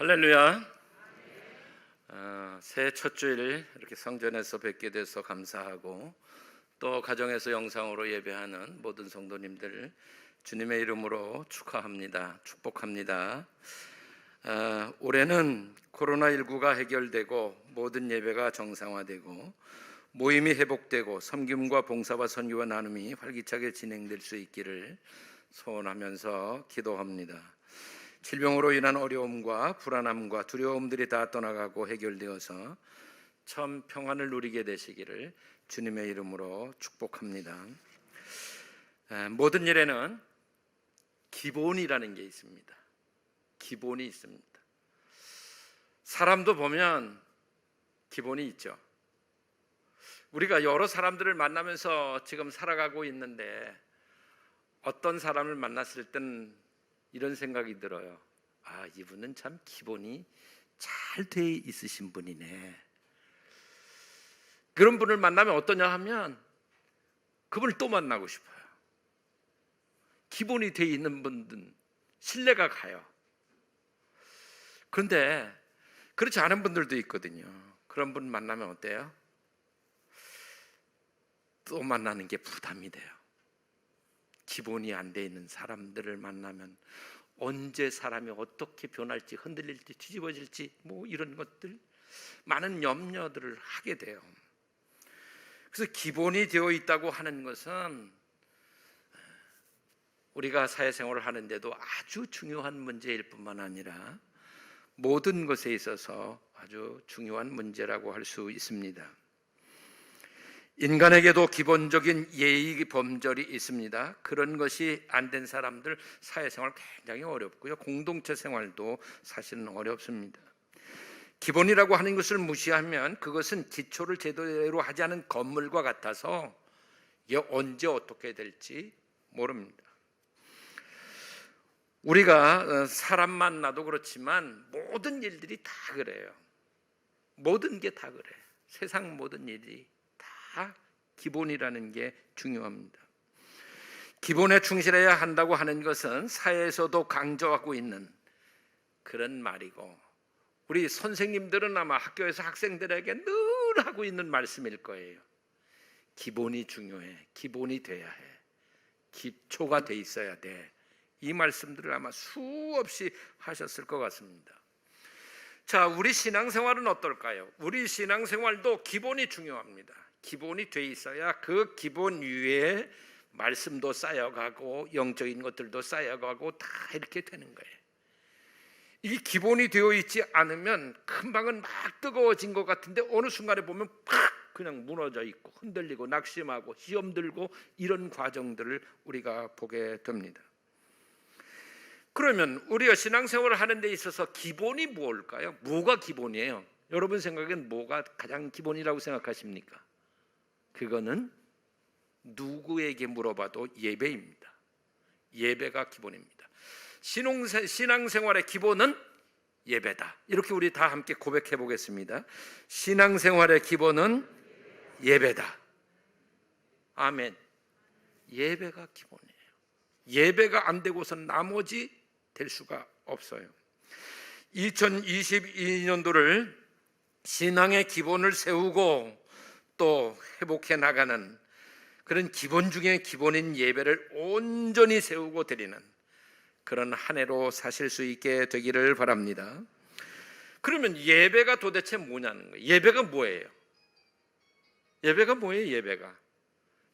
할렐루야. 새해 첫 주일 이렇게 성전에서 뵙게 돼서 감사하고, 또 가정에서 영상으로 예배하는 모든 성도님들 주님의 이름으로 축하합니다. 축복합니다. 올해는 코로나19가 해결되고 모든 예배가 정상화되고 모임이 회복되고 섬김과 봉사와 선교와 나눔이 활기차게 진행될 수 있기를 소원하면서 기도합니다. 질병으로 인한 어려움과 불안함과 두려움들이 다 떠나가고 해결되어서 참 평안을 누리게 되시기를 주님의 이름으로 축복합니다. 모든 일에는 기본이라는 게 있습니다. 기본이 있습니다. 사람도 보면 기본이 있죠. 우리가 여러 사람들을 만나면서 지금 살아가고 있는데, 어떤 사람을 만났을 땐 이런 생각이 들어요. 이분은 참 기본이 잘 돼 있으신 분이네. 그런 분을 만나면 어떠냐 하면 그분을 또 만나고 싶어요. 기본이 돼 있는 분들은 신뢰가 가요. 그런데 그렇지 않은 분들도 있거든요. 그런 분 만나면 어때요? 또 만나는 게 부담이 돼요. 기본이 안 돼 있는 사람들을 만나면 언제 사람이 어떻게 변할지, 흔들릴지, 뒤집어질지 이런 것들, 많은 염려들을 하게 돼요. 그래서 기본이 되어 있다고 하는 것은 우리가 사회생활을 하는데도 아주 중요한 문제일 뿐만 아니라 모든 것에 있어서 아주 중요한 문제라고 할 수 있습니다. 인간에게도 기본적인 예의 범절이 있습니다. 그런 것이 안 된 사람들 사회생활 굉장히 어렵고요, 공동체 생활도 사실은 어렵습니다. 기본이라고 하는 것을 무시하면 그것은 기초를 제대로 하지 않은 건물과 같아서 이게 언제 어떻게 될지 모릅니다. 우리가 사람 만나도 그렇지만 모든 일들이 다 그래요. 모든 게 다 그래. 세상 모든 일이 다 기본이라는 게 중요합니다. 기본에 충실해야 한다고 하는 것은 사회에서도 강조하고 있는 그런 말이고, 우리 선생님들은 아마 학교에서 학생들에게 늘 하고 있는 말씀일 거예요. 기본이 중요해. 기본이 돼야 해. 기초가 돼 있어야 돼. 이 말씀들을 아마 수없이 하셨을 것 같습니다. 자, 우리 신앙생활은 어떨까요? 우리 신앙생활도 기본이 중요합니다. 기본이 돼 있어야 그 기본 위에 말씀도 쌓여가고 영적인 것들도 쌓여가고 다 이렇게 되는 거예요. 이 기본이 되어 있지 않으면 금방은 막 뜨거워진 것 같은데 어느 순간에 보면 팍 그냥 무너져 있고 흔들리고 낙심하고 시험 들고 이런 과정들을 우리가 보게 됩니다. 그러면 우리가 신앙생활을 하는 데 있어서 기본이 뭘까요? 뭐가 기본이에요? 여러분 생각엔 뭐가 가장 기본이라고 생각하십니까? 그거는 누구에게 물어봐도 예배입니다. 예배가 기본입니다. 신앙생활의 기본은 예배다. 이렇게 우리 다 함께 고백해 보겠습니다. 신앙생활의 기본은 예배다. 아멘. 예배가 기본이에요. 예배가 안 되고선 나머지 될 수가 없어요. 2022년도를 신앙의 기본을 세우고 또 회복해 나가는 그런 기본 중에 기본인 예배를 온전히 세우고 드리는 그런 한 해로 사실 수 있게 되기를 바랍니다. 그러면 예배가 도대체 뭐냐는 거예요. 예배가 뭐예요? 예배가 뭐예요? 예배가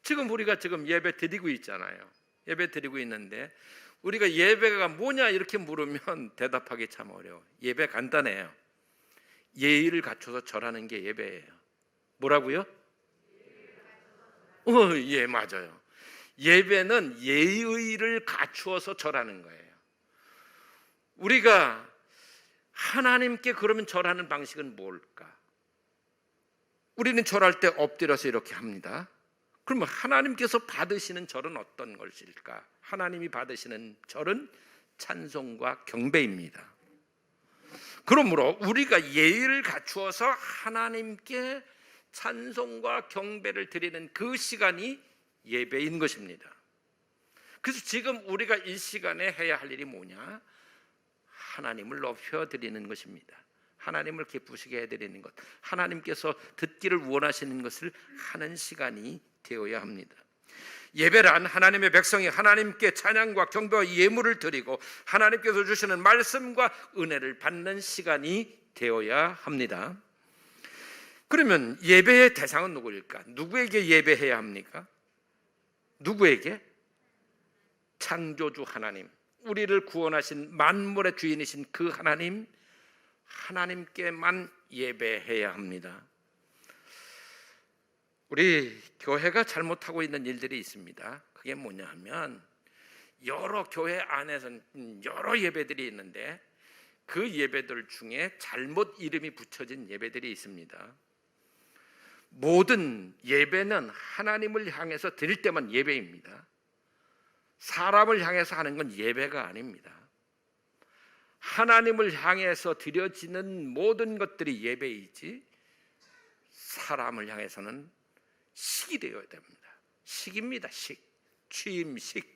지금 우리가 예배 드리고 있잖아요. 예배 드리고 있는데 우리가 예배가 뭐냐 이렇게 물으면 대답하기 참 어려워. 예배 간단해요. 예의를 갖춰서 절하는 게 예배예요. 뭐라고요? 예, 맞아요. 예배는 예의를 갖추어서 절하는 거예요. 우리가 하나님께 그러면 절하는 방식은 뭘까? 우리는 절할 때 엎드려서 이렇게 합니다. 그러면 하나님께서 받으시는 절은 어떤 것일까? 하나님이 받으시는 절은 찬송과 경배입니다. 그러므로 우리가 예의를 갖추어서 하나님께 찬송과 경배를 드리는 그 시간이 예배인 것입니다. 그래서 지금 우리가 이 시간에 해야 할 일이 뭐냐? 하나님을 높여드리는 것입니다. 하나님을 기쁘시게 해드리는 것, 하나님께서 듣기를 원하시는 것을 하는 시간이 되어야 합니다. 예배란 하나님의 백성이 하나님께 찬양과 경배와 예물을 드리고 하나님께서 주시는 말씀과 은혜를 받는 시간이 되어야 합니다. 그러면 예배의 대상은 누구일까? 누구에게 예배해야 합니까? 누구에게? 창조주 하나님, 우리를 구원하신 만물의 주인이신 그 하나님, 하나님께만 예배해야 합니다. 우리 교회가 잘못하고 있는 일들이 있습니다. 그게 뭐냐 하면 여러 교회 안에서는 여러 예배들이 있는데 그 예배들 중에 잘못 이름이 붙여진 예배들이 있습니다. 모든 예배는 하나님을 향해서 드릴 때만 예배입니다. 사람을 향해서 하는 건 예배가 아닙니다. 하나님을 향해서 드려지는 모든 것들이 예배이지 사람을 향해서는 식이 되어야 됩니다. 식입니다. 식, 취임식,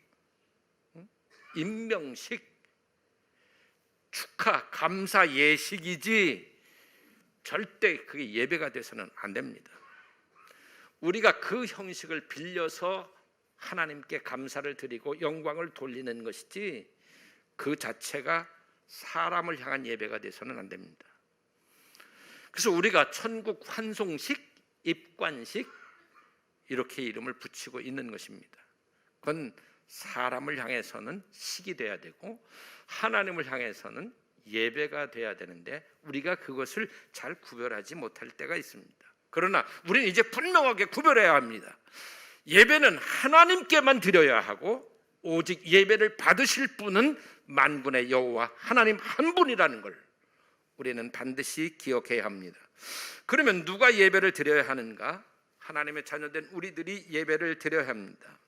임명식, 축하, 감사 예식이지 절대 그게 예배가 돼서는 안 됩니다. 우리가 그 형식을 빌려서 하나님께 감사를 드리고 영광을 돌리는 것이지 그 자체가 사람을 향한 예배가 돼서는 안 됩니다. 그래서 우리가 천국 환송식, 입관식 이렇게 이름을 붙이고 있는 것입니다. 그건 사람을 향해서는 식이 돼야 되고 하나님을 향해서는 예배가 돼야 되는데 우리가 그것을 잘 구별하지 못할 때가 있습니다. 그러나 우리는 이제 분명하게 구별해야 합니다. 예배는 하나님께만 드려야 하고 오직 예배를 받으실 분은 만군의 여호와 하나님 한 분이라는 걸 우리는 반드시 기억해야 합니다. 그러면 누가 예배를 드려야 하는가? 하나님의 자녀된 우리들이 예배를 드려야 합니다.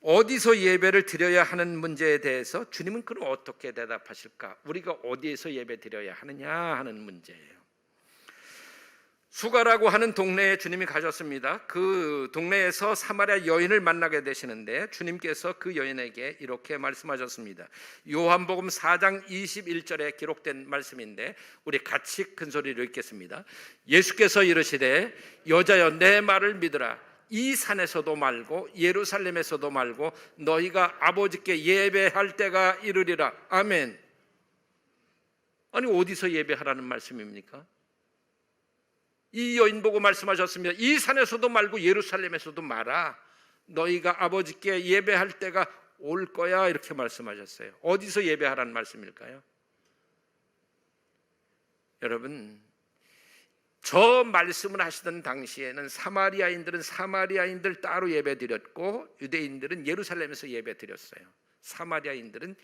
어디서 예배를 드려야 하는 문제에 대해서 주님은 그럼 어떻게 대답하실까? 우리가 어디에서 예배 드려야 하느냐 하는 문제예요. 수가라고 하는 동네에 주님이 가셨습니다. 그 동네에서 사마리아 여인을 만나게 되시는데 주님께서 그 여인에게 이렇게 말씀하셨습니다. 요한복음 4장 21절에 기록된 말씀인데 우리 같이 큰 소리로 읽겠습니다. 예수께서 이르시되 여자여 내 말을 믿으라. 이 산에서도 말고 예루살렘에서도 말고 너희가 아버지께 예배할 때가 이르리라. 아멘. 아니 어디서 예배하라는 말씀입니까? 이 여인 보고 말씀하셨습니다. 이 산에서도 말고 예루살렘에서도 마라. 너희가 아버지께 예배할 때가 올 거야 이렇게 말씀하셨어요. 어디서 예배하라는 말씀일까요? 여러분, 저 말씀을 하시던 당시에는 사마리아인들은 사마리아인들 따로 예배드렸고 유대인들은 예루살렘에서 예배드렸어요. 사마리아인들은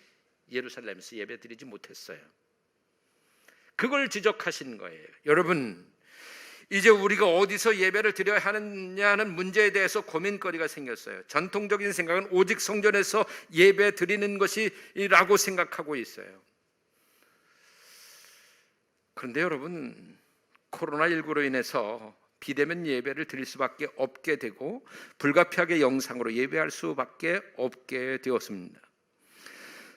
예루살렘에서 예배드리지 못했어요. 그걸 지적하신 거예요. 여러분, 이제 우리가 어디서 예배를 드려야 하느냐는 문제에 대해서 고민거리가 생겼어요. 전통적인 생각은 오직 성전에서 예배 드리는 것이라고 생각하고 있어요. 그런데 여러분, 코로나19로 인해서 비대면 예배를 드릴 수밖에 없게 되고 불가피하게 영상으로 예배할 수밖에 없게 되었습니다.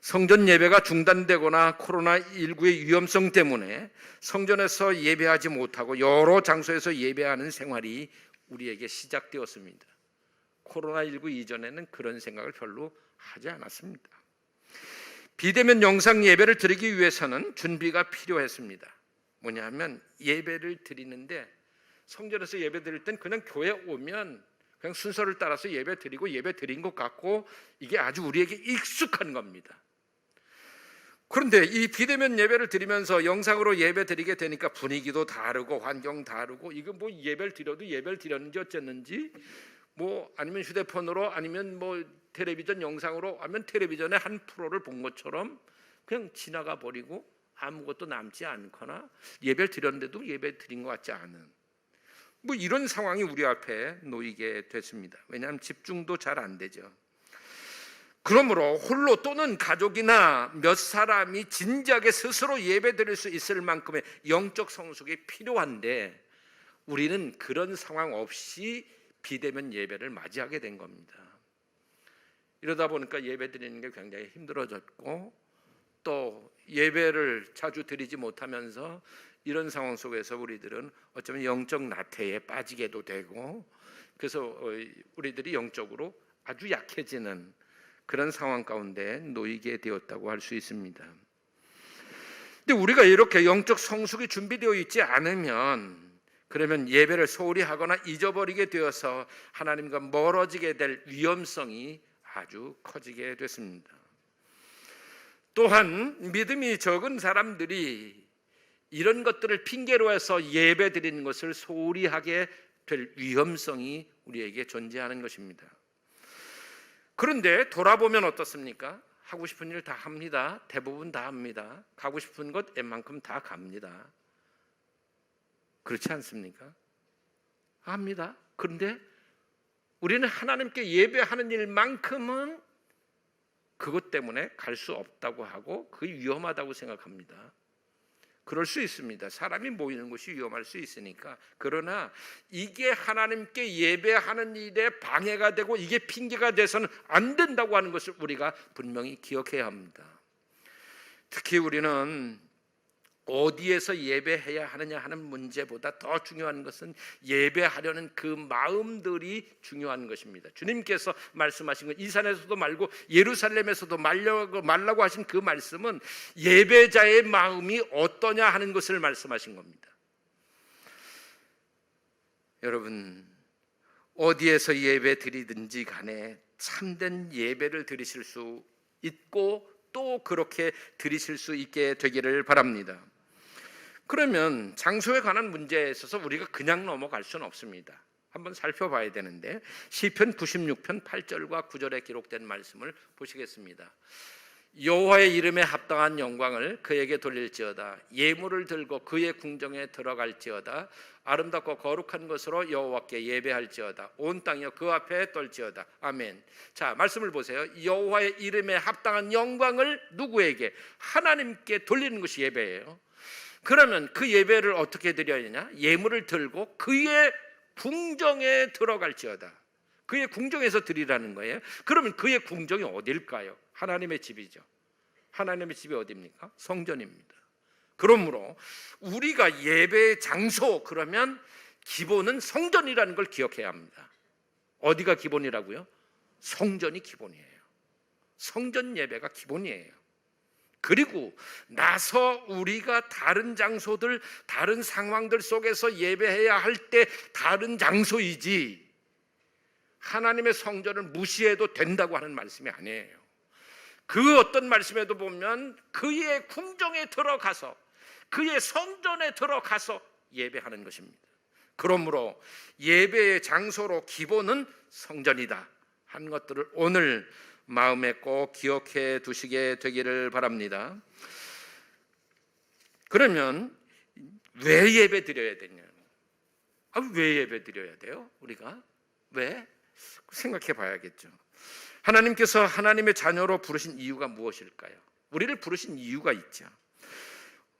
성전 예배가 중단되거나 코로나19의 위험성 때문에 성전에서 예배하지 못하고 여러 장소에서 예배하는 생활이 우리에게 시작되었습니다. 코로나19 이전에는 그런 생각을 별로 하지 않았습니다. 비대면 영상 예배를 드리기 위해서는 준비가 필요했습니다. 뭐냐 하면 예배를 드리는데 성전에서 예배 드릴 땐 그냥 교회 오면 그냥 순서를 따라서 예배 드리고 예배 드린 것 같고 이게 아주 우리에게 익숙한 겁니다. 그런데 이 비대면 예배를 드리면서 영상으로 예배 드리게 되니까 분위기도 다르고 환경 다르고 이거 뭐 예배를 드려도 예배를 드렸는지 어쨌는지 뭐 아니면 휴대폰으로 아니면 뭐 텔레비전 영상으로 하면 텔레비전의 한 프로를 본 것처럼 그냥 지나가 버리고 아무것도 남지 않거나 예배를 드렸는데도 예배 드린 것 같지 않은 뭐 이런 상황이 우리 앞에 놓이게 됐습니다. 왜냐하면 집중도 잘 안 되죠. 그러므로 홀로 또는 가족이나 몇 사람이 진지하게 스스로 예배 드릴 수 있을 만큼의 영적 성숙이 필요한데 우리는 그런 상황 없이 비대면 예배를 맞이하게 된 겁니다. 이러다 보니까 예배 드리는 게 굉장히 힘들어졌고 또 예배를 자주 드리지 못하면서 이런 상황 속에서 우리들은 어쩌면 영적 나태에 빠지게도 되고, 그래서 우리들이 영적으로 아주 약해지는 그런 상황 가운데 놓이게 되었다고 할 수 있습니다. 근데 우리가 이렇게 영적 성숙이 준비되어 있지 않으면, 그러면 예배를 소홀히 하거나 잊어버리게 되어서 하나님과 멀어지게 될 위험성이 아주 커지게 됐습니다. 또한 믿음이 적은 사람들이 이런 것들을 핑계로 해서 예배 드리는 것을 소홀히 하게 될 위험성이 우리에게 존재하는 것입니다. 그런데 돌아보면 어떻습니까? 하고 싶은 일 다 합니다. 대부분 다 합니다. 가고 싶은 곳 웬만큼 다 갑니다. 그렇지 않습니까? 합니다. 그런데 우리는 하나님께 예배하는 일만큼은 그것 때문에 갈 수 없다고 하고 그게 위험하다고 생각합니다. 그럴 수 있습니다. 사람이 모이는 것이 위험할 수 있으니까. 그러나 이게 하나님께 예배하는 일에 방해가 되고 이게 핑계가 돼서는 안 된다고 하는 것을 우리가 분명히 기억해야 합니다. 특히 우리는 어디에서 예배해야 하느냐 하는 문제보다 더 중요한 것은 예배하려는 그 마음들이 중요한 것입니다. 주님께서 말씀하신 건 이 산에서도 말고 예루살렘에서도 말라고 하신 그 말씀은 예배자의 마음이 어떠냐 하는 것을 말씀하신 겁니다. 여러분, 어디에서 예배 드리든지 간에 참된 예배를 드리실 수 있고 또 그렇게 드리실 수 있게 되기를 바랍니다. 그러면 장소에 관한 문제에 있어서 우리가 그냥 넘어갈 수는 없습니다. 한번 살펴봐야 되는데 시편 96편 8절과 9절에 기록된 말씀을 보시겠습니다. 여호와의 이름에 합당한 영광을 그에게 돌릴지어다. 예물을 들고 그의 궁정에 들어갈지어다. 아름답고 거룩한 것으로 여호와께 예배할지어다. 온 땅이여 그 앞에 떨지어다. 아멘. 자, 말씀을 보세요. 여호와의 이름에 합당한 영광을 누구에게? 하나님께 돌리는 것이 예배예요. 그러면 그 예배를 어떻게 드려야 되냐? 예물을 들고 그의 궁정에 들어갈지어다. 그의 궁정에서 드리라는 거예요. 그러면 그의 궁정이 어딜까요? 하나님의 집이죠. 하나님의 집이 어디입니까? 성전입니다. 그러므로 우리가 예배의 장소, 그러면 기본은 성전이라는 걸 기억해야 합니다. 어디가 기본이라고요? 성전이 기본이에요. 성전 예배가 기본이에요. 그리고 나서 우리가 다른 장소들, 다른 상황들 속에서 예배해야 할 때 다른 장소이지 하나님의 성전을 무시해도 된다고 하는 말씀이 아니에요. 그 어떤 말씀에도 보면 그의 궁정에 들어가서, 그의 성전에 들어가서 예배하는 것입니다. 그러므로 예배의 장소로 기본은 성전이다 한 것들을 오늘 마음에 꼭 기억해 두시게 되기를 바랍니다. 그러면 왜 예배 드려야 되냐? 왜 예배 드려야 돼요? 우리가 왜? 생각해 봐야겠죠. 하나님께서 하나님의 자녀로 부르신 이유가 무엇일까요? 우리를 부르신 이유가 있죠.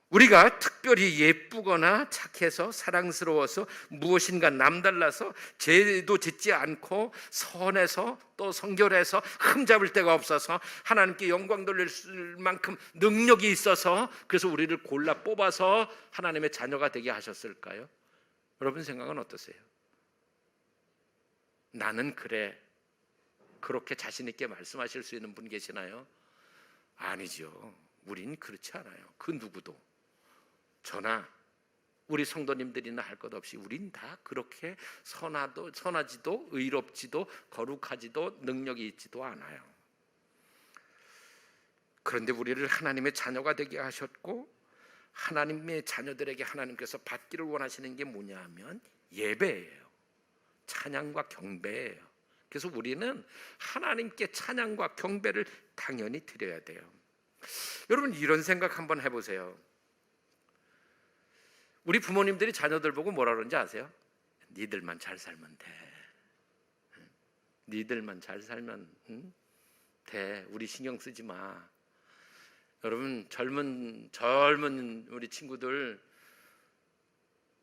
우리가 특별히 예쁘거나 착해서 사랑스러워서 무엇인가 남달라서 죄도 짓지 않고 선해서 또 성결해서 흠잡을 데가 없어서 하나님께 영광 돌릴 만큼 능력이 있어서 그래서 우리를 골라 뽑아서 하나님의 자녀가 되게 하셨을까요? 여러분 생각은 어떠세요? 나는 그래, 그렇게 자신 있게 말씀하실 수 있는 분 계시나요? 아니죠. 우린 그렇지 않아요. 그 누구도. 저나 우리 성도님들이나 할 것 없이 우린 다 그렇게 선하지도 의롭지도 거룩하지도 능력이 있지도 않아요. 그런데 우리를 하나님의 자녀가 되게 하셨고 하나님의 자녀들에게 하나님께서 받기를 원하시는 게 뭐냐 하면 예배예요. 찬양과 경배예요. 그래서 우리는 하나님께 찬양과 경배를 당연히 드려야 돼요. 여러분 이런 생각 한번 해보세요. 우리 부모님들이 자녀들 보고 뭐라 그러는지 아세요? 니들만 잘 살면 돼. 니들만 잘 살면 돼. 우리 신경 쓰지 마. 여러분 젊은 우리 친구들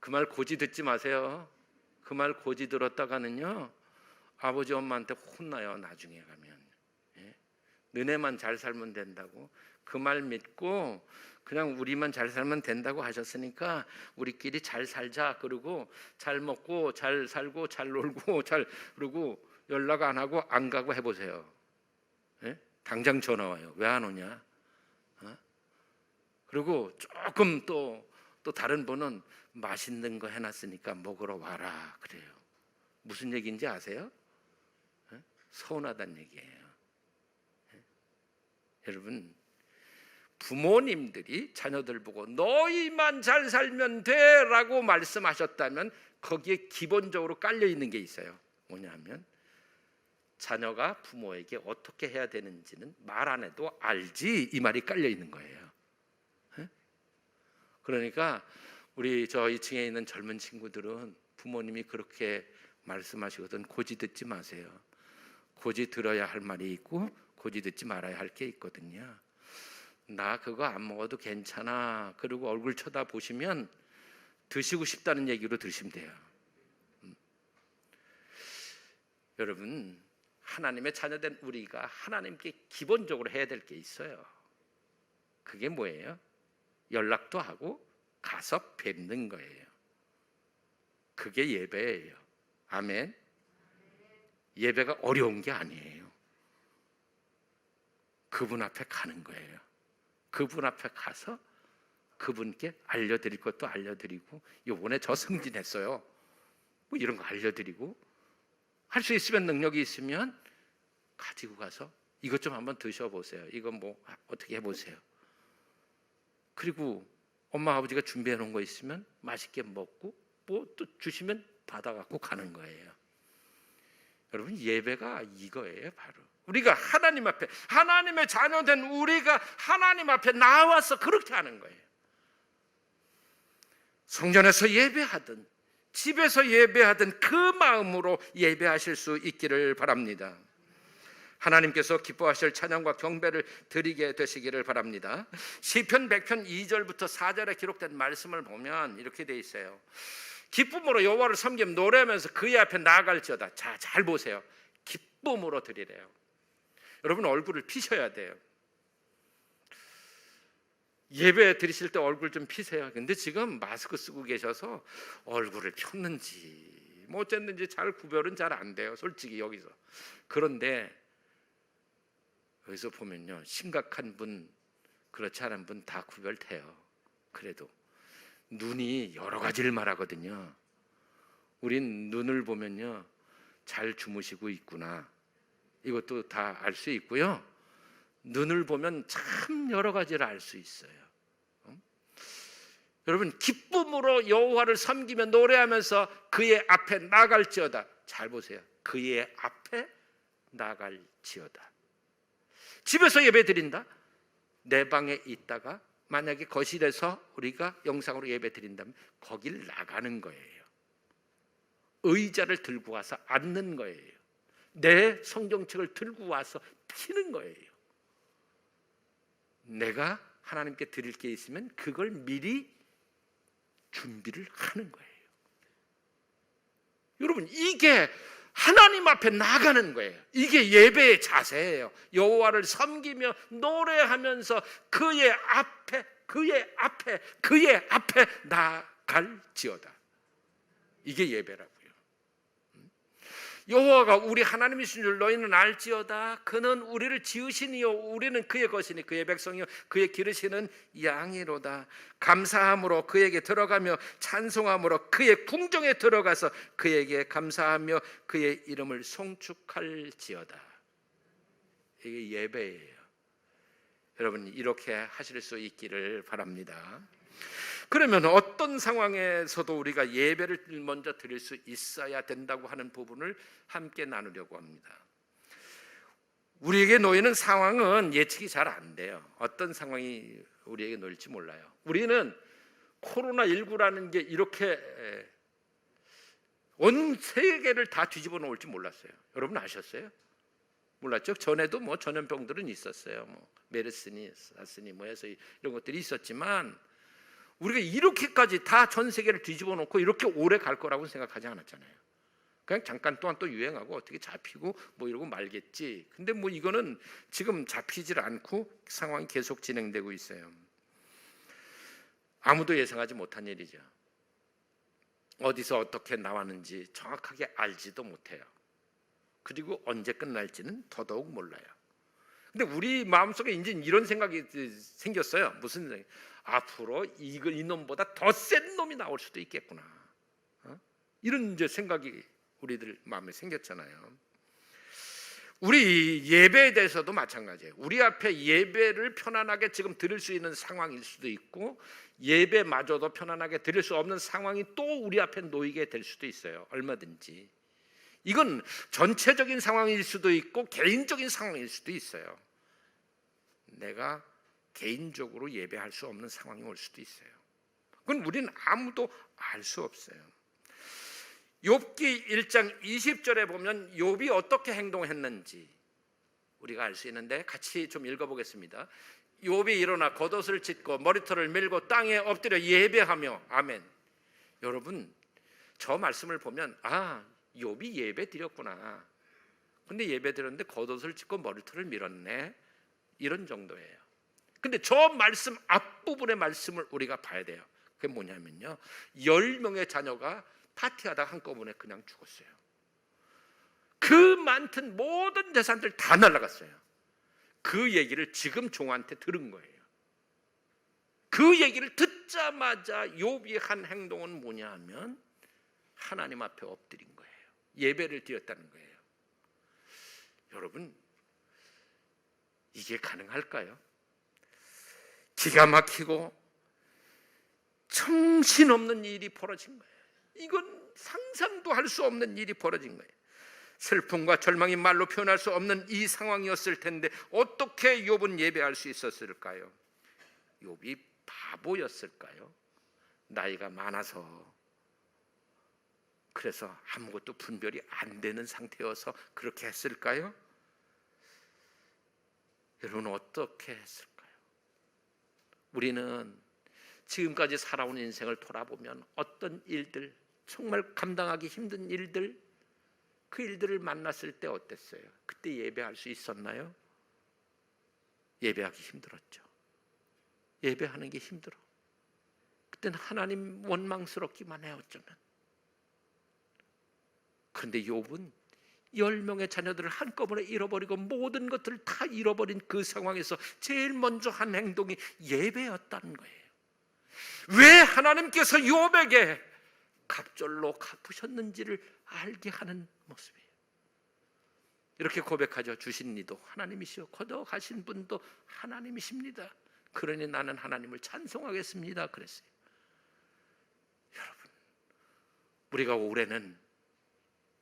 그 말 고지 듣지 마세요. 그 말 고지 들었다가는요 아버지 엄마한테 혼나요. 나중에 가면. 너네만 잘 살면 된다고. 그 말 믿고 그냥 우리만 잘 살면 된다고 하셨으니까 우리끼리 잘 살자. 그러고 잘 먹고 잘 살고 잘 놀고 잘 그러고 연락 안 하고 안 가고 해보세요. 예? 당장 전화 와요. 왜 안 오냐? 어? 그리고 조금 또 다른 분은 맛있는 거 해놨으니까 먹으러 와라 그래요. 무슨 얘기인지 아세요? 예? 서운하다는 얘기예요. 예? 여러분, 부모님들이 자녀들 보고 너희만 잘 살면 돼라고 말씀하셨다면 거기에 기본적으로 깔려 있는 게 있어요. 뭐냐면 자녀가 부모에게 어떻게 해야 되는지는 말 안 해도 알지, 이 말이 깔려 있는 거예요. 네? 그러니까 우리 저 2층에 있는 젊은 친구들은 부모님이 그렇게 말씀하시거든 고지 듣지 마세요. 고지 들어야 할 말이 있고 고지 듣지 말아야 할 게 있거든요. 나 그거 안 먹어도 괜찮아. 그리고 얼굴 쳐다보시면 드시고 싶다는 얘기로 드시면 돼요. 여러분, 하나님의 자녀된 우리가 하나님께 기본적으로 해야 될 게 있어요. 그게 뭐예요? 연락도 하고 가서 뵙는 거예요. 그게 예배예요. 아멘. 예배가 어려운 게 아니에요. 그분 앞에 가는 거예요. 그분 앞에 가서 그분께 알려드릴 것도 알려드리고, 요번에 저 승진했어요, 뭐 이런 거 알려드리고, 할 수 있으면 능력이 있으면 가지고 가서 이것 좀 한번 드셔보세요. 이거 뭐 어떻게 해보세요. 그리고 엄마 아버지가 준비해 놓은 거 있으면 맛있게 먹고 뭐 또 주시면 받아갖고 가는 거예요. 여러분, 예배가 이거예요. 바로 우리가 하나님 앞에, 하나님의 자녀된 우리가 하나님 앞에 나와서 그렇게 하는 거예요. 성전에서 예배하든 집에서 예배하든 그 마음으로 예배하실 수 있기를 바랍니다. 하나님께서 기뻐하실 찬양과 경배를 드리게 되시기를 바랍니다. 시편 100편 2절부터 4절에 기록된 말씀을 보면 이렇게 돼 있어요. 기쁨으로 여호와를 섬기며 노래하면서 그의 앞에 나아갈지어다. 자, 잘 보세요. 기쁨으로 드리래요. 여러분, 얼굴을 피셔야 돼요. 예배 드리실 때 얼굴 좀 피세요. 근데 지금 마스크 쓰고 계셔서 얼굴을 폈는지 뭐 어쨌는지 잘 구별은 잘 안 돼요, 솔직히 여기서. 그런데 여기서 보면요, 심각한 분, 그렇지 않은 분 다 구별돼요. 그래도 눈이 여러 가지를 말하거든요. 우린 눈을 보면요, 잘 주무시고 있구나, 이것도 다 알 수 있고요. 눈을 보면 참 여러 가지를 알 수 있어요. 여러분, 기쁨으로 여호와를 섬기며 노래하면서 그의 앞에 나갈지어다. 잘 보세요. 그의 앞에 나갈지어다. 집에서 예배 드린다. 내 방에 있다가 만약에 거실에서 우리가 영상으로 예배 드린다면 거길 나가는 거예요. 의자를 들고 와서 앉는 거예요. 내 성경책을 들고 와서 피는 거예요. 내가 하나님께 드릴 게 있으면 그걸 미리 준비를 하는 거예요. 여러분, 이게 하나님 앞에 나가는 거예요. 이게 예배의 자세예요. 여호와를 섬기며 노래하면서 그의 앞에 나갈지어다. 이게 예배라고요. 여호와가 우리 하나님이신 줄 너희는 알지어다. 그는 우리를 지으시니요 우리는 그의 것이니 그의 백성이요 그의 기르시는 양이로다. 감사함으로 그에게 들어가며 찬송함으로 그의 궁정에 들어가서 그에게 감사하며 그의 이름을 송축할지어다. 이게 예배예요. 여러분, 이렇게 하실 수 있기를 바랍니다. 그러면 어떤 상황에서도 우리가 예배를 먼저 드릴 수 있어야 된다고 하는 부분을 함께 나누려고 합니다. 우리에게 놓이는 상황은 예측이 잘 안 돼요. 어떤 상황이 우리에게 놓일지 몰라요. 우리는 코로나19라는 게 이렇게 온 세계를 다 뒤집어 놓을지 몰랐어요. 여러분 아셨어요? 몰랐죠? 전에도 뭐 전염병들은 있었어요. 뭐 메르스니, 사스니 뭐 해서 이런 것들이 있었지만 우리가 이렇게까지 다 전 세계를 뒤집어 놓고 이렇게 오래 갈 거라고 생각하지 않았잖아요. 그냥 잠깐 동안 또 유행하고 어떻게 잡히고 뭐 이러고 말겠지. 근데 뭐 이거는 지금 잡히질 않고 상황이 계속 진행되고 있어요. 아무도 예상하지 못한 일이죠. 어디서 어떻게 나왔는지 정확하게 알지도 못해요. 그리고 언제 끝날지는 더더욱 몰라요. 근데 우리 마음속에 이제 이런 생각이 생겼어요. 무슨 생각? 앞으로 이놈보다 더 센 놈이 나올 수도 있겠구나. 이런 이제 생각이 우리들 마음에 생겼잖아요. 우리 예배에 대해서도 마찬가지예요. 우리 앞에 예배를 편안하게 지금 드릴 수 있는 상황일 수도 있고, 예배마저도 편안하게 드릴 수 없는 상황이 또 우리 앞에 놓이게 될 수도 있어요. 얼마든지. 이건 전체적인 상황일 수도 있고 개인적인 상황일 수도 있어요. 내가 개인적으로 예배할 수 없는 상황이 올 수도 있어요. 그건 우리는 아무도 알 수 없어요. 욥기 1장 20절에 보면 욥이 어떻게 행동했는지 우리가 알 수 있는데 같이 좀 읽어보겠습니다. 욥이 일어나 겉옷을 찢고 머리털을 밀고 땅에 엎드려 예배하며. 아멘. 여러분, 저 말씀을 보면 욥이 예배 드렸구나. 근데 예배 드렸는데 겉옷을 찢고 머리털을 밀었네. 이런 정도예요. 근데 저 말씀 앞부분의 말씀을 우리가 봐야 돼요. 그게 뭐냐면요, 10명의 자녀가 파티하다가 한꺼번에 그냥 죽었어요. 그 많던 모든 재산들 다 날아갔어요. 그 얘기를 지금 종한테 들은 거예요. 그 얘기를 듣자마자 욥이 한 행동은 뭐냐 하면 하나님 앞에 엎드린 거예요. 예배를 드렸다는 거예요. 여러분, 이게 가능할까요? 기가 막히고 정신없는 일이 벌어진 거예요. 이건 상상도 할 수 없는 일이 벌어진 거예요. 슬픔과 절망이 말로 표현할 수 없는 이 상황이었을 텐데 어떻게 욥은 예배할 수 있었을까요? 욥이 바보였을까요? 나이가 많아서, 그래서 아무것도 분별이 안 되는 상태여서 그렇게 했을까요? 여러분, 어떻게 했을까요? 우리는 지금까지 살아온 인생을 돌아보면 어떤 일들, 정말 감당하기 힘든 일들, 그 일들을 만났을 때 어땠어요? 그때 예배할 수 있었나요? 예배하기 힘들었죠. 예배하는 게 힘들어. 그때는 하나님 원망스럽기만 해요, 어쩌면. 그런데 욥은 10명의 자녀들을 한꺼번에 잃어버리고 모든 것들을 다 잃어버린 그 상황에서 제일 먼저 한 행동이 예배였다는 거예요. 왜 하나님께서 욥에게 갑절로 갚으셨는지를 알게 하는 모습이에요. 이렇게 고백하죠. 주신 이도 하나님이시오, 걷어가신 분도 하나님이십니다. 그러니 나는 하나님을 찬송하겠습니다. 그랬어요. 여러분, 우리가 올해는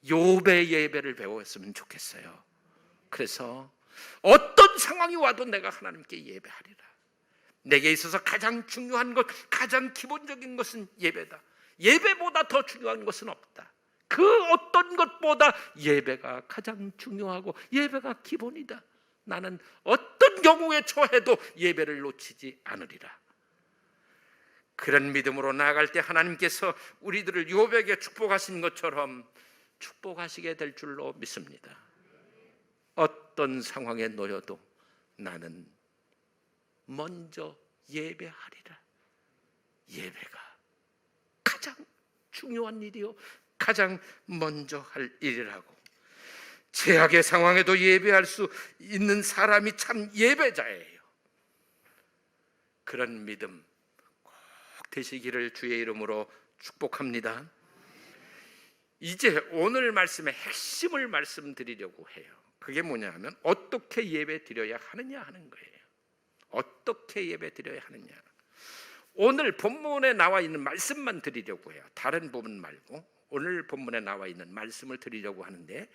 욥의 예배를 배웠으면 좋겠어요. 그래서 어떤 상황이 와도 내가 하나님께 예배하리라. 내게 있어서 가장 중요한 것, 가장 기본적인 것은 예배다. 예배보다 더 중요한 것은 없다. 그 어떤 것보다 예배가 가장 중요하고 예배가 기본이다. 나는 어떤 경우에 처해도 예배를 놓치지 않으리라. 그런 믿음으로 나아갈 때 하나님께서 우리들을 욥에게 축복하신 것처럼 축복하시게 될 줄로 믿습니다. 어떤 상황에 놓여도 나는 먼저 예배하리라. 예배가 가장 중요한 일이요, 가장 먼저 할 일이라고. 최악의 상황에도 예배할 수 있는 사람이 참 예배자예요. 그런 믿음 꼭 되시기를 주의 이름으로 축복합니다. 이제 오늘 말씀의 핵심을 말씀드리려고 해요. 그게 뭐냐 하면 어떻게 예배 드려야 하느냐 하는 거예요. 어떻게 예배 드려야 하느냐. 오늘 본문에 나와 있는 말씀만 드리려고 해요. 다른 부분 말고 오늘 본문에 나와 있는 말씀을 드리려고 하는데,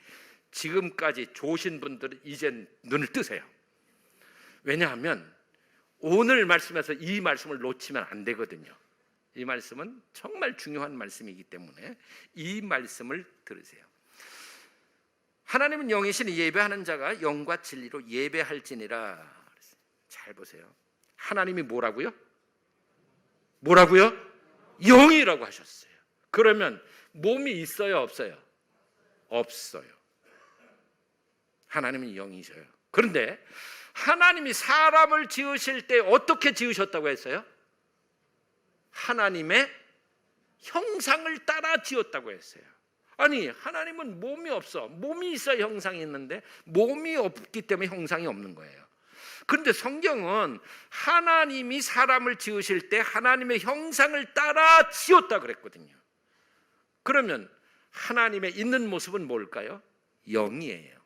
지금까지 좋으신 분들은 이제 눈을 뜨세요. 왜냐하면 오늘 말씀에서 이 말씀을 놓치면 안 되거든요. 이 말씀은 정말 중요한 말씀이기 때문에 이 말씀을 들으세요. 하나님은 영이시니 예배하는 자가 영과 진리로 예배할지니라. 잘 보세요. 하나님이 뭐라고요? 뭐라고요? 영이라고 하셨어요. 그러면 몸이 있어요, 없어요? 없어요. 하나님은 영이셔요. 그런데 하나님이 사람을 지으실 때 어떻게 지으셨다고 했어요? 하나님의 형상을 따라 지었다고 했어요. 아니, 하나님은 몸이 없어. 몸이 있어야 형상이 있는데 몸이 없기 때문에 형상이 없는 거예요. 그런데 성경은 하나님이 사람을 지으실 때 하나님의 형상을 따라 지었다 그랬거든요. 그러면 하나님의 있는 모습은 뭘까요? 영이에요.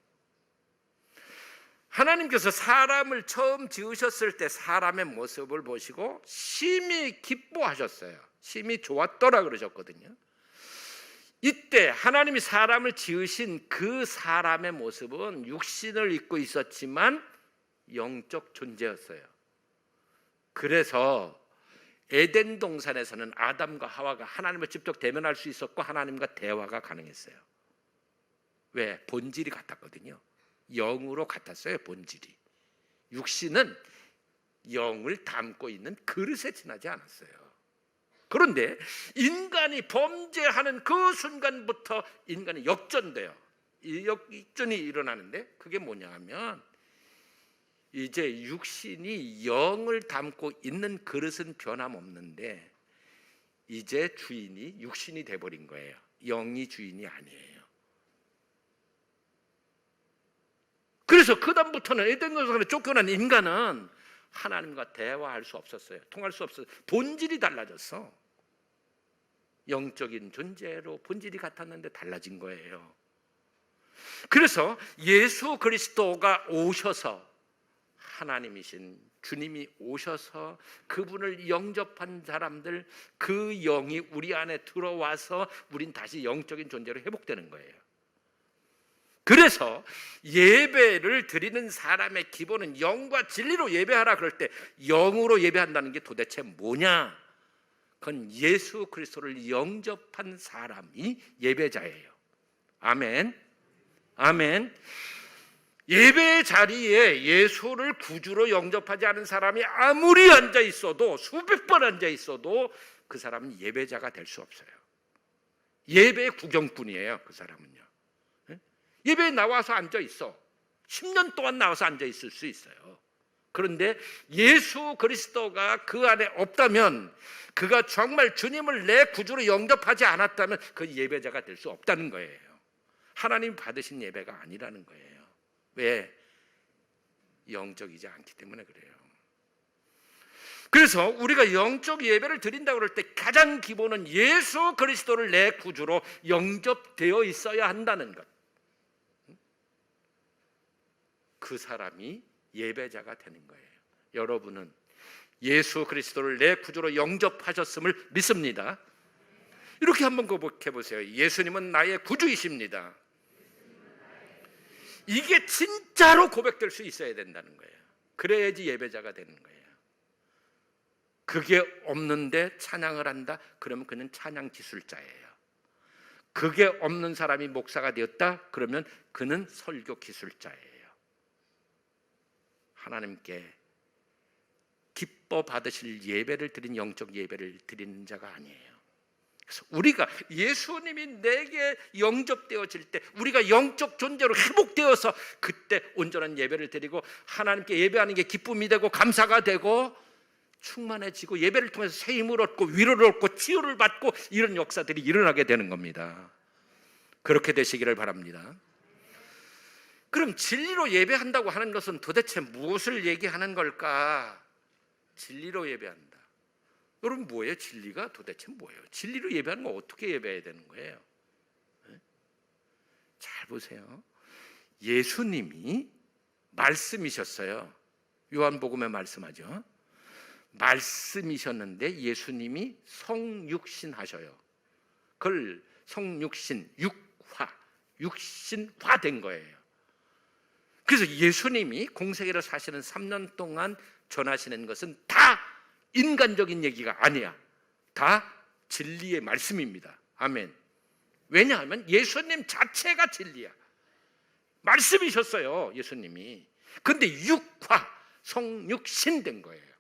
하나님께서 사람을 처음 지으셨을 때 사람의 모습을 보시고 심히 기뻐하셨어요. 심히 좋았더라 그러셨거든요. 이때 하나님이 사람을 지으신 그 사람의 모습은 육신을 입고 있었지만 영적 존재였어요. 그래서 에덴 동산에서는 아담과 하와가 하나님을 직접 대면할 수 있었고 하나님과 대화가 가능했어요. 왜? 본질이 같았거든요. 영으로 같았어요. 본질이. 육신은 영을 담고 있는 그릇에 지나지 않았어요. 그런데 인간이 범죄하는 그 순간부터 인간이 역전돼요. 이 역전이 일어나는데 그게 뭐냐 하면 이제 육신이 영을 담고 있는 그릇은 변함없는데 이제 주인이 육신이 돼버린 거예요. 영이 주인이 아니에요. 그래서 그 다음부터는 에덴 동산에 쫓겨난 인간은 하나님과 대화할 수 없었어요. 통할 수 없었어요. 본질이 달라졌어. 영적인 존재로 본질이 같았는데 달라진 거예요. 그래서 예수 그리스도가 오셔서 하나님이신 주님이 오셔서 그분을 영접한 사람들, 그 영이 우리 안에 들어와서 우린 다시 영적인 존재로 회복되는 거예요. 그래서 예배를 드리는 사람의 기본은 영과 진리로 예배하라 그럴 때 영으로 예배한다는 게 도대체 뭐냐? 그건 예수 그리스도를 영접한 사람이 예배자예요. 아멘. 아멘. 예배의 자리에 예수를 구주로 영접하지 않은 사람이 아무리 앉아 있어도 수백 번 앉아 있어도 그 사람은 예배자가 될 수 없어요. 예배의 구경꾼이에요. 그 사람은요. 예배에 나와서 앉아 있어. 10년 동안 나와서 앉아 있을 수 있어요. 그런데 예수 그리스도가 그 안에 없다면, 그가 정말 주님을 내 구주로 영접하지 않았다면 그 예배자가 될 수 없다는 거예요. 하나님 받으신 예배가 아니라는 거예요. 왜? 영적이지 않기 때문에 그래요. 그래서 우리가 영적 예배를 드린다고 그럴 때 가장 기본은 예수 그리스도를 내 구주로 영접되어 있어야 한다는 것. 그 사람이 예배자가 되는 거예요. 여러분은 예수 그리스도를 내 구주로 영접하셨음을 믿습니다. 이렇게 한번 고백해 보세요. 예수님은 나의 구주이십니다. 이게 진짜로 고백될 수 있어야 된다는 거예요. 그래야지 예배자가 되는 거예요. 그게 없는데 찬양을 한다? 그러면 그는 찬양 기술자예요. 그게 없는 사람이 목사가 되었다? 그러면 그는 설교 기술자예요. 하나님께 기뻐 받으실 예배를 드린 영적 예배를 드리는 자가 아니에요. 그래서 우리가 예수님이 내게 영접되어질 때 우리가 영적 존재로 회복되어서 그때 온전한 예배를 드리고 하나님께 예배하는 게 기쁨이 되고 감사가 되고 충만해지고 예배를 통해서 새 힘을 얻고 위로를 얻고 치유를 받고 이런 역사들이 일어나게 되는 겁니다. 그렇게 되시기를 바랍니다. 그럼 진리로 예배한다고 하는 것은 도대체 무엇을 얘기하는 걸까? 진리로 예배한다. 여러분 뭐예요? 진리가 도대체 뭐예요? 진리로 예배하는 건 어떻게 예배해야 되는 거예요? 잘 보세요. 예수님이 말씀이셨어요. 요한복음에 말씀하죠. 말씀이셨는데 예수님이 성육신 하셔요. 그걸 성육신, 육신화 된 거예요. 그래서 예수님이 공생애를 사시는 3년 동안 전하시는 것은 다 인간적인 얘기가 아니야. 다 진리의 말씀입니다. 아멘. 왜냐하면 예수님 자체가 진리야. 말씀이셨어요, 예수님이. 근데 성육신 된 거예요.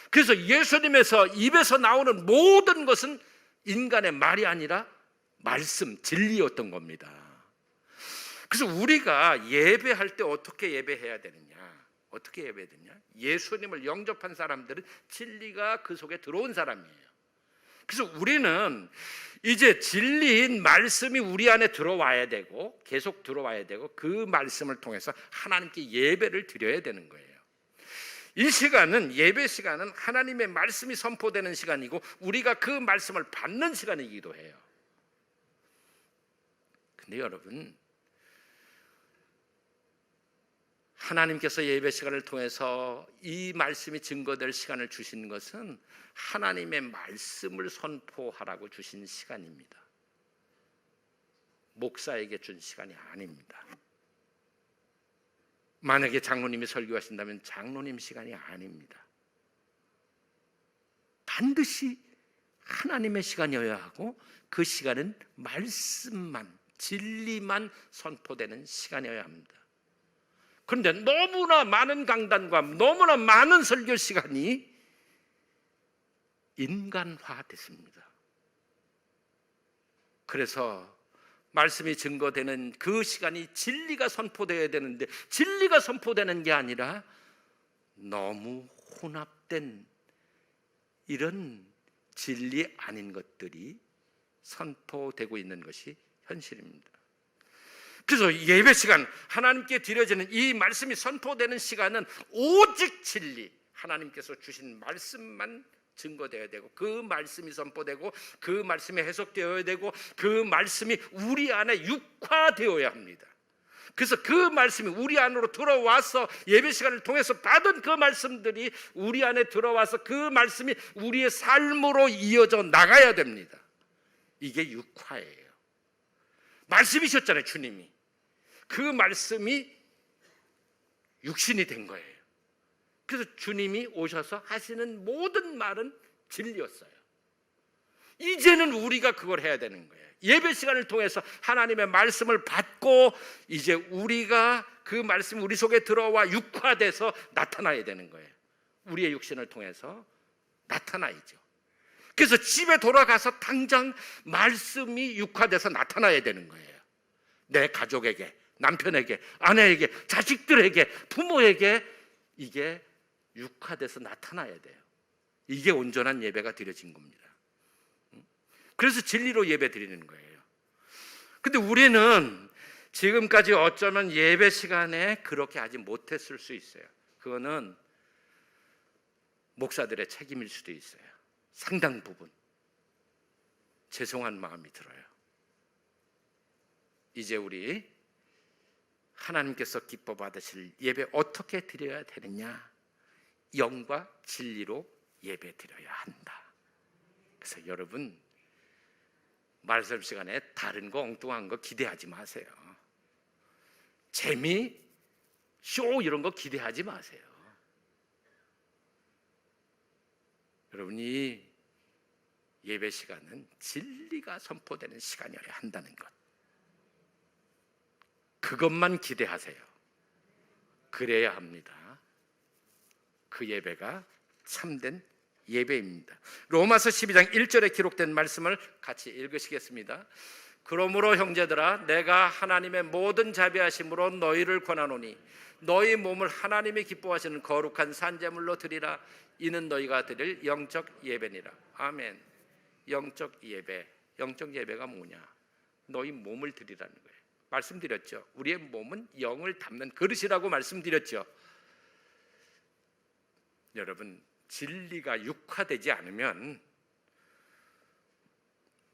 그래서 예수님에서 입에서 나오는 모든 것은 인간의 말이 아니라 말씀, 진리였던 겁니다. 그래서 우리가 예배할 때 어떻게 예배해야 되느냐? 어떻게 예배해야 되냐? 예수님을 영접한 사람들은 진리가 그 속에 들어온 사람이에요. 그래서 우리는 이제 진리인 말씀이 우리 안에 들어와야 되고 계속 들어와야 되고 그 말씀을 통해서 하나님께 예배를 드려야 되는 거예요. 이 시간은 예배 시간은 하나님의 말씀이 선포되는 시간이고 우리가 그 말씀을 받는 시간이기도 해요. 근데 여러분, 하나님께서 예배 시간을 통해서 이 말씀이 증거될 시간을 주신 것은 하나님의 말씀을 선포하라고 주신 시간입니다. 목사에게 준 시간이 아닙니다. 만약에 장로님이 설교하신다면 장로님 시간이 아닙니다. 반드시 하나님의 시간이어야 하고 그 시간은 말씀만, 진리만 선포되는 시간이어야 합니다. 그런데 너무나 많은 강단과 너무나 많은 설교 시간이 인간화됐습니다. 그래서 말씀이 증거되는 그 시간이 진리가 선포되어야 되는데 진리가 선포되는 게 아니라 너무 혼합된 이런 진리 아닌 것들이 선포되고 있는 것이 현실입니다. 그래서 예배 시간, 하나님께 드려지는 이 말씀이 선포되는 시간은 오직 진리, 하나님께서 주신 말씀만 증거되어야 되고 그 말씀이 선포되고 그 말씀이 해석되어야 되고 그 말씀이 우리 안에 육화되어야 합니다. 그래서 그 말씀이 우리 안으로 들어와서 예배 시간을 통해서 받은 그 말씀들이 우리 안에 들어와서 그 말씀이 우리의 삶으로 이어져 나가야 됩니다. 이게 육화예요. 말씀이셨잖아요, 주님이. 그 말씀이 육신이 된 거예요. 그래서 주님이 오셔서 하시는 모든 말은 진리였어요. 이제는 우리가 그걸 해야 되는 거예요. 예배 시간을 통해서 하나님의 말씀을 받고 이제 우리가 그 말씀이 우리 속에 들어와 육화돼서 나타나야 되는 거예요. 우리의 육신을 통해서 나타나야죠. 그래서 집에 돌아가서 당장 말씀이 육화돼서 나타나야 되는 거예요. 내 가족에게, 남편에게, 아내에게, 자식들에게, 부모에게 이게 육화돼서 나타나야 돼요. 이게 온전한 예배가 드려진 겁니다. 그래서 진리로 예배 드리는 거예요. 근데 우리는 지금까지 어쩌면 예배 시간에 그렇게 하지 못했을 수 있어요. 그거는 목사들의 책임일 수도 있어요. 상당 부분 죄송한 마음이 들어요. 이제 우리 하나님께서 기뻐 받으실 예배 어떻게 드려야 되느냐? 영과 진리로 예배 드려야 한다. 그래서 여러분 말씀 시간에 다른 거 엉뚱한 거 기대하지 마세요. 재미, 쇼 이런 거 기대하지 마세요. 여러분이 예배 시간은 진리가 선포되는 시간이어야 한다는 것, 그것만 기대하세요. 그래야 합니다. 그 예배가 참된 예배입니다. 로마서 12장 1절에 기록된 말씀을 같이 읽으시겠습니다. 그러므로 형제들아, 내가 하나님의 모든 자비하심으로 너희를 권하노니 너희 몸을 하나님이 기뻐하시는 거룩한 산제물로 드리라. 이는 너희가 드릴 영적 예배니라. 아멘. 영적 예배, 영적 예배가 뭐냐? 너희 몸을 드리라는 거예요. 말씀드렸죠. 우리의 몸은 영을 담는 그릇이라고 말씀드렸죠. 여러분, 진리가 육화되지 않으면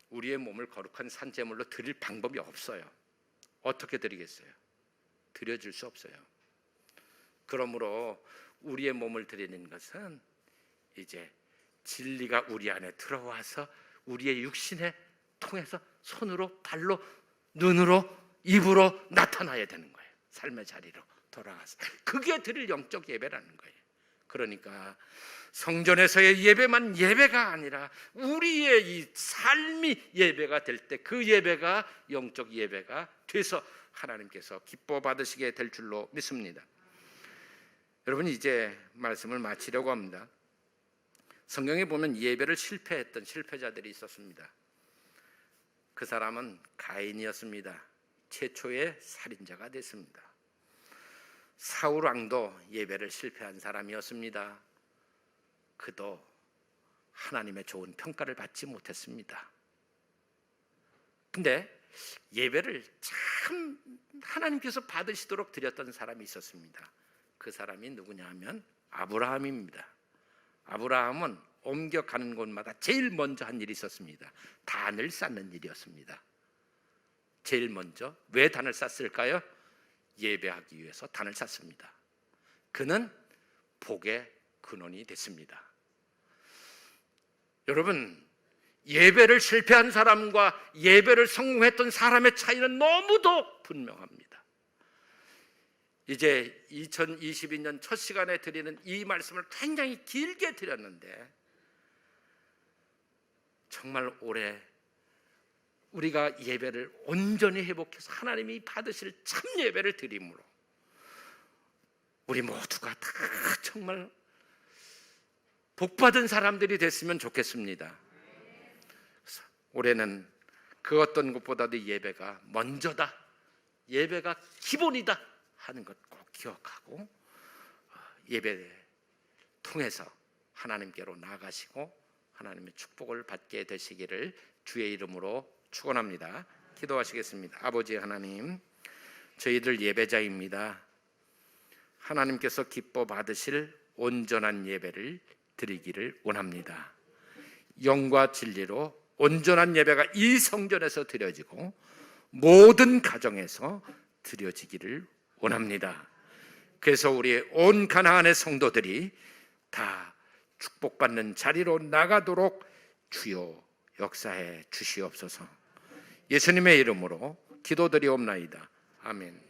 우리의 몸을 거룩한 산제물로 드릴 방법이 없어요. 어떻게 드리겠어요? 드려줄 수 없어요. 그러므로 우리의 몸을 드리는 것은 이제 진리가 우리 안에 들어와서 우리의 육신에 통해서 손으로, 발로, 눈으로, 입으로 나타나야 되는 거예요. 삶의 자리로 돌아가서 그게 드릴 영적 예배라는 거예요. 그러니까 성전에서의 예배만 예배가 아니라 우리의 이 삶이 예배가 될 때 그 예배가 영적 예배가 돼서 하나님께서 기뻐 받으시게 될 줄로 믿습니다. 여러분, 이제 말씀을 마치려고 합니다. 성경에 보면 예배를 실패했던 실패자들이 있었습니다. 그 사람은 가인이었습니다. 최초의 살인자가 됐습니다. 사울 왕도 예배를 실패한 사람이었습니다. 그도 하나님의 좋은 평가를 받지 못했습니다. 근데 예배를 참 하나님께서 받으시도록 드렸던 사람이 있었습니다. 그 사람이 누구냐 하면 아브라함입니다. 아브라함은 옮겨가는 곳마다 제일 먼저 한 일이 있었습니다. 단을 쌓는 일이었습니다. 제일 먼저 왜 단을 쌓았을까요? 예배하기 위해서 단을 쌓습니다. 그는 복의 근원이 됐습니다. 여러분, 예배를 실패한 사람과 예배를 성공했던 사람의 차이는 너무도 분명합니다. 이제 2022년 첫 시간에 드리는 이 말씀을 굉장히 길게 드렸는데 정말 올해 우리가 예배를 온전히 회복해서 하나님이 받으실 참 예배를 드림으로 우리 모두가 다 정말 복받은 사람들이 됐으면 좋겠습니다. 그래서 올해는 그 어떤 것보다도 예배가 먼저다, 예배가 기본이다 하는 것 꼭 기억하고 예배를 통해서 하나님께로 나아가시고 하나님의 축복을 받게 되시기를 주의 이름으로 축원합니다. 기도하시겠습니다. 아버지 하나님, 저희들 예배자입니다. 하나님께서 기뻐 받으실 온전한 예배를 드리기를 원합니다. 영과 진리로 온전한 예배가 이 성전에서 드려지고 모든 가정에서 드려지기를 원합니다. 그래서 우리 온 가나안의 성도들이 다 축복받는 자리로 나가도록 주여 역사해 주시옵소서. 예수님의 이름으로 기도드리옵나이다. 아멘.